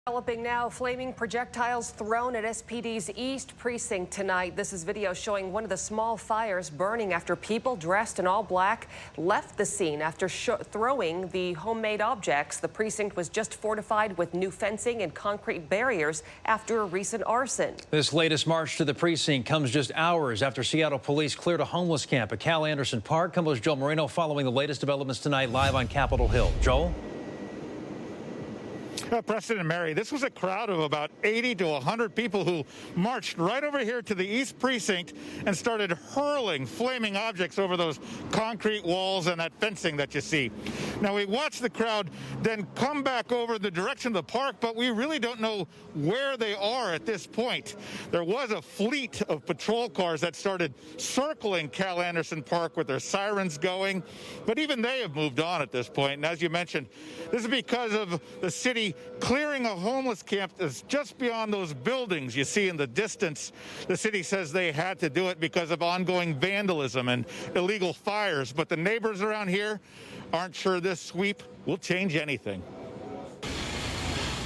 Developing now, flaming projectiles thrown at SPD's East Precinct tonight. This is video showing one of the small fires burning after people dressed in all black left the scene after throwing the homemade objects. The precinct was just fortified with new fencing and concrete barriers after a recent arson. This latest march to the precinct comes just hours after Seattle police cleared a homeless camp at Cal Anderson Park. KOMO's Joel Moreno following the latest developments tonight live on Capitol Hill. Joel? Preston and Mary, this was a crowd of about 80 to 100 people who marched right over here to the East Precinct and started hurling flaming objects over those concrete walls and that fencing that you see. Now, we watched the crowd then come back over the direction of the park, but we really don't know where they are at this point. There was a fleet of patrol cars that started circling Cal Anderson Park with their sirens going, but even they have moved on at this point. And as you mentioned, this is because of the city clearing a homeless camp that's just beyond those buildings you see in the distance. The city says they had to do it because of ongoing vandalism and illegal fires, but the neighbors around here aren't sure this sweep will change anything.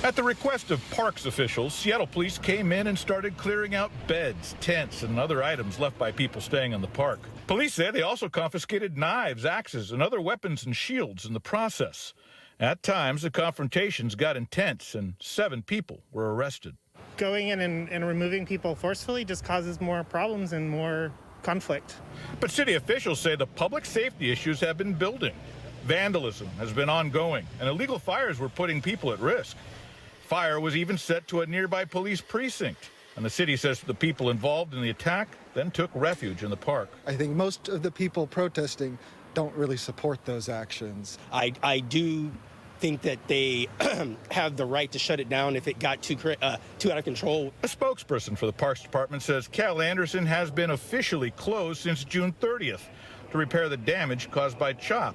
At the request of parks officials, Seattle police came in and started clearing out beds, tents, and other items left by people staying in the park. Police say they also confiscated knives, axes, and other weapons and shields in the process. At times, the confrontations got intense and 7 people were arrested. Going in and removing people forcefully just causes more problems and more conflict. But city officials say the public safety issues have been building. Vandalism has been ongoing, and illegal fires were putting people at risk. Fire was even set to a nearby police precinct, and the city says the people involved in the attack then took refuge in the park. I think most of the people protesting don't really support those actions. I do think that they have the right to shut it down if it got too out of control. A spokesperson for the Parks Department says Cal Anderson has been officially closed since June 30th to repair the damage caused by CHOP.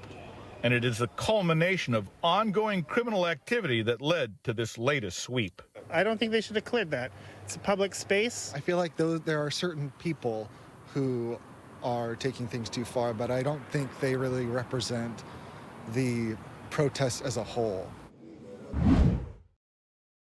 And it is the culmination of ongoing criminal activity that led to this latest sweep. I don't think they should have cleared that. It's a public space. I feel like there are certain people who are taking things too far, but I don't think they really represent the protest as a whole.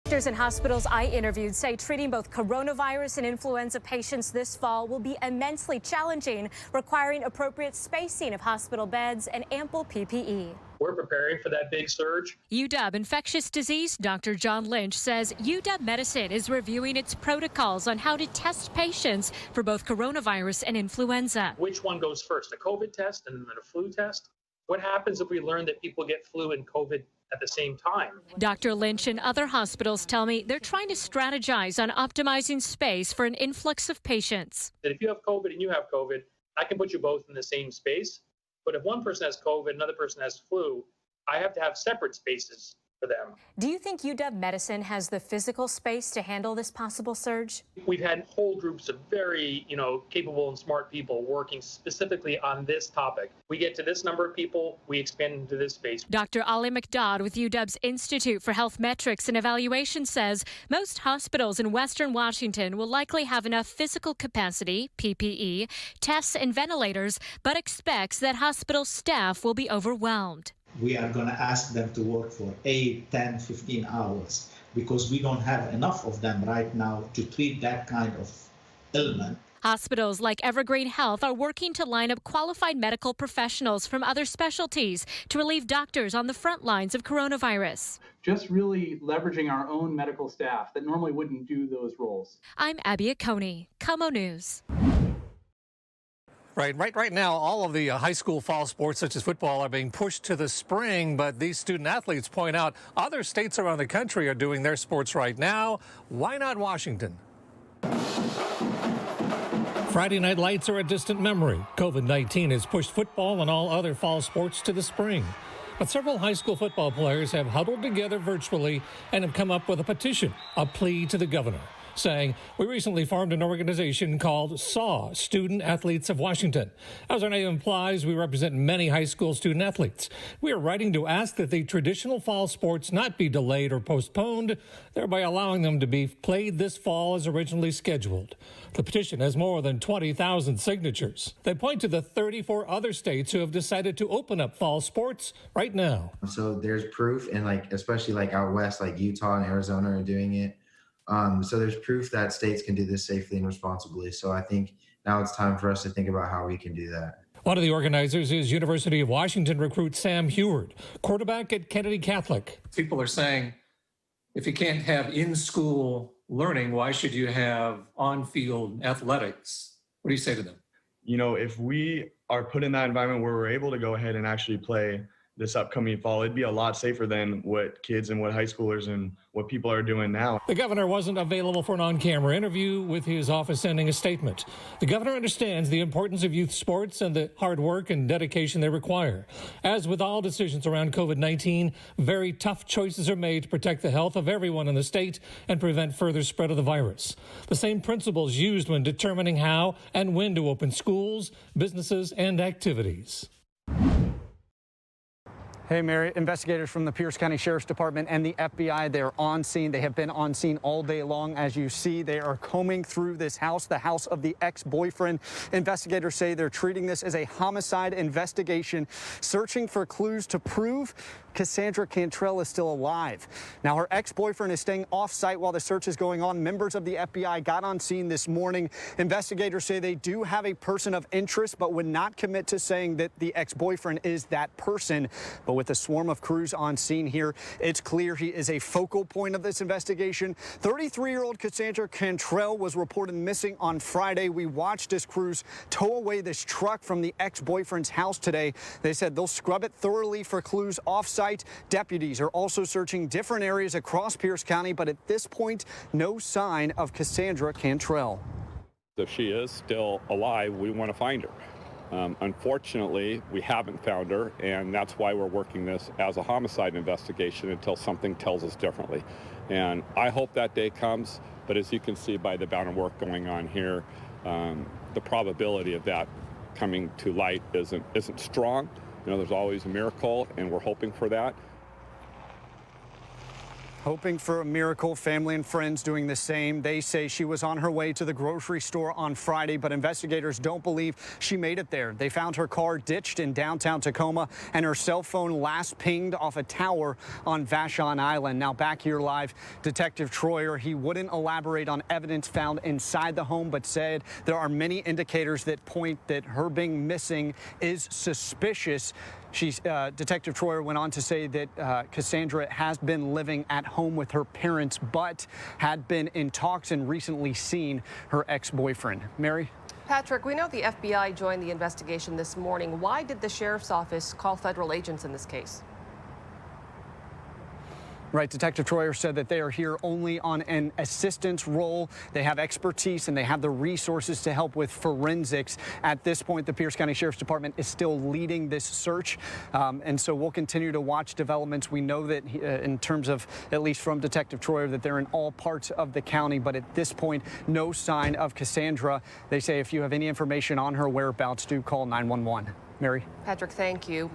Doctors and hospitals I interviewed say treating both coronavirus and influenza patients this fall will be immensely challenging, requiring appropriate spacing of hospital beds and ample PPE. We're preparing for that big surge. UW infectious disease Dr. John Lynch says UW Medicine is reviewing its protocols on how to test patients for both coronavirus and influenza. Which one goes first, a COVID test and then a flu test? What happens if we learn that people get flu and COVID at the same time? Dr. Lynch and other hospitals tell me they're trying to strategize on optimizing space for an influx of patients. That if you have COVID and you have COVID, I can put you both in the same space. But if one person has COVID, another person has flu, I have to have separate spaces for them. Do you think UW Medicine has the physical space to handle this possible surge? We've had whole groups of very, capable and smart people working specifically on this topic. We get to this number of people, we expand into this space. Dr. Ali McDodd with UW's Institute for Health Metrics and Evaluation says most hospitals in Western Washington will likely have enough physical capacity, PPE, tests and ventilators, but expects that hospital staff will be overwhelmed. We are going to ask them to work for 8, 10, 15 hours because we don't have enough of them right now to treat that kind of ailment. Hospitals like Evergreen Health are working to line up qualified medical professionals from other specialties to relieve doctors on the front lines of coronavirus. Just really leveraging our own medical staff that normally wouldn't do those roles. I'm Abby Coney, KOMO News. Right now, all of the high school fall sports, such as football, are being pushed to the spring. But these student athletes point out other states around the country are doing their sports right now. Why not Washington? Friday night lights are a distant memory. COVID-19 has pushed football and all other fall sports to the spring. But several high school football players have huddled together virtually and have come up with a petition, a plea to the governor. saying, "We recently formed an organization called SAW, Student Athletes of Washington. As our name implies, we represent many high school student athletes. We are writing to ask that the traditional fall sports not be delayed or postponed, thereby allowing them to be played this fall as originally scheduled." The petition has more than 20,000 signatures. They point to the 34 other states who have decided to open up fall sports right now. So there's proof, and especially out west, like Utah and Arizona are doing it. So there's proof that states can do this safely and responsibly. So I think now it's time for us to think about how we can do that. One of the organizers is University of Washington recruit Sam Heward, quarterback at Kennedy Catholic. People are saying, if you can't have in-school learning, why should you have on-field athletics? What do you say to them? If we are put in that environment where we're able to go ahead and actually play this upcoming fall, it'd be a lot safer than what kids and what high schoolers and what people are doing now. The governor wasn't available for an on-camera interview, with his office sending a statement. The governor understands the importance of youth sports and the hard work and dedication they require. As with all decisions around COVID-19, very tough choices are made to protect the health of everyone in the state and prevent further spread of the virus. The same principles used when determining how and when to open schools, businesses, and activities. Hey, Mary, investigators from the Pierce County Sheriff's Department and the FBI, they're on scene. They have been on scene all day long. As you see, they are combing through this house, the house of the ex-boyfriend. Investigators say they're treating this as a homicide investigation, searching for clues to prove Cassandra Cantrell is still alive. Now, her ex-boyfriend is staying off-site while the search is going on. Members of the FBI got on scene this morning. Investigators say they do have a person of interest, but would not commit to saying that the ex-boyfriend is that person. But with a swarm of crews on scene here, it's clear he is a focal point of this investigation. 33-year-old Cassandra Cantrell was reported missing on Friday. We watched as crews tow away this truck from the ex-boyfriend's house today. They said they'll scrub it thoroughly for clues off-site. Deputies are also searching different areas across Pierce County, but at this point, no sign of Cassandra Cantrell. If she is still alive, we want to find her. Unfortunately, we haven't found her, and that's why we're working this as a homicide investigation until something tells us differently. And I hope that day comes, but as you can see by the amount of work going on here, the probability of that coming to light isn't strong. There's always a miracle, and we're hoping for that. Hoping for a miracle. Family and friends doing the same. They say she was on her way to the grocery store on Friday, but investigators don't believe she made it there. They found her car ditched in downtown Tacoma and her cell phone last pinged off a tower on Vashon Island. Now back here live, Detective Troyer, he wouldn't elaborate on evidence found inside the home, but said there are many indicators that point that her being missing is suspicious. Detective Troyer went on to say that Cassandra has been living at home with her parents, but had been in talks and recently seen her ex-boyfriend. Mary? Patrick, we know the FBI joined the investigation this morning. Why did the sheriff's office call federal agents in this case? Right. Detective Troyer said that they are here only on an assistance role. They have expertise and they have the resources to help with forensics. At this point, the Pierce County Sheriff's Department is still leading this search. And so we'll continue to watch developments. We know that in terms of, at least from Detective Troyer, that they're in all parts of the county. But at this point, no sign of Cassandra. They say if you have any information on her whereabouts, do call 911. Mary? Patrick, thank you.